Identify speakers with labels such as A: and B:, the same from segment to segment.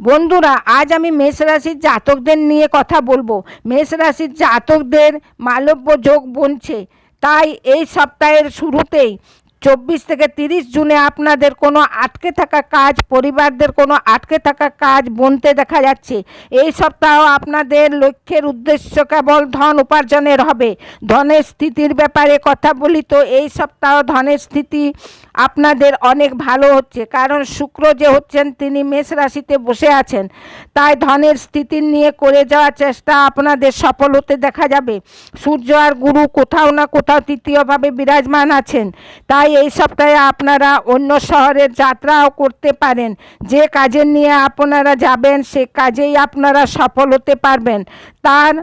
A: বন্ধুরা, আজ আমি মেষ রাশির জাতকদের নিয়ে কথা বলবো। মেষ রাশির জাতকদের মালব্য যোগ বনছে, তাই এই সপ্তাহের শুরুতেই 24 থেকে 30 জুনে আপনাদের কোনো আটকে থাকা কাজ, পরিবারদের কোনো আটকে থাকা কাজ বনতে দেখা যাচ্ছে। এই সপ্তাহ আপনাদের লক্ষ্যের উদ্দেশ্য কেবল ধন উপার্জনের হবে। ধনের স্থিতির ব্যাপারে কথা বলি তো এই সপ্তাহ ধনের স্থিতি আপনাদের অনেক ভালো হচ্ছে, কারণ শুক্র যে হচ্ছেন তিনি মেষ রাশিতে বসে আছেন, তাই ধনের স্থিতি নিয়ে করে যাওয়ার চেষ্টা আপনাদের সফল হতে দেখা যাবে। সূর্য আর গুরু কোথাও না কোথাও তৃতীয়ভাবে বিরাজমান আছেন, তাই এই সপ্তাহে আপনারা অন্য শহরের যাত্রাও করতে পারেন। যে কাজের নিয়ে আপনারা যাবেন সে কাজেই আপনারা সফল হতে পারবেন, তার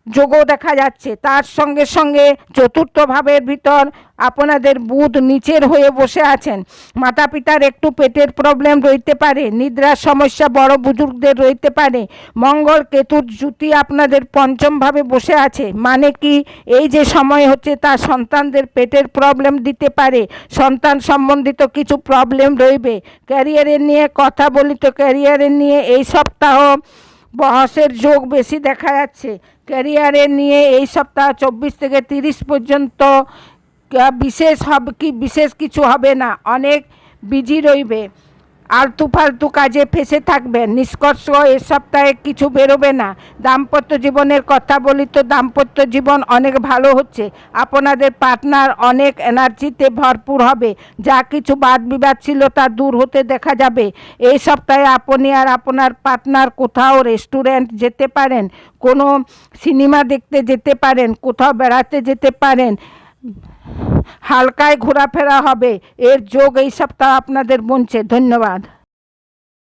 A: যোগও দেখা যাচ্ছে। তার সঙ্গে সঙ্গে চতুর্থ ভাবের ভিতর আপনাদের বুধ নিচের হয়ে বসে আছেন। মাতা পিতার একটু পেটের প্রবলেম রইতে পারে, নিদ্রার সমস্যা বড় বুজুর্গদের রইতে পারে। মঙ্গল কেতুর জুতি আপনাদের পঞ্চমভাবে বসে আছে, মানে কি এই যে সময় হচ্ছে তা সন্তানদের পেটের প্রবলেম দিতে পারে, সন্তান সম্বন্ধিত কিছু প্রবলেম রইবে। ক্যারিয়ারের নিয়ে কথা বলি তো ক্যারিয়ারের নিয়ে এই সপ্তাহ বয়সের যোগ বেশি দেখা যাচ্ছে। ক্যারিয়ারের নিয়ে এই সপ্তাহ 24 থেকে 30 পর্যন্ত বিশেষ কিছু হবে না, অনেক বিজি রইবে। আলতু ফালতু কাজে ফেসে থাকবেন। নিষ্কর্ষ এ সপ্তাহে কিছু বেরোবে না। দাম্পত্য জীবনের কথা বলি তো দাম্পত্য জীবন অনেক ভালো হচ্ছে। আপনাদের পার্টনার অনেক এনার্জিতে ভরপুর হবে। যা কিছু বাদ বিবাদ ছিল তা দূর হতে দেখা যাবে। এই সপ্তাহে আপনি আর আপনার পার্টনার কোথাও রেস্টুরেন্ট যেতে পারেন, কোনো সিনেমা দেখতে যেতে পারেন, কোথাও বেড়াতে যেতে পারেন, হালকায় ঘোরাফেরা হবে। এর যোগ এই সপ্তাহ আপনাদের বনছে। ধন্যবাদ।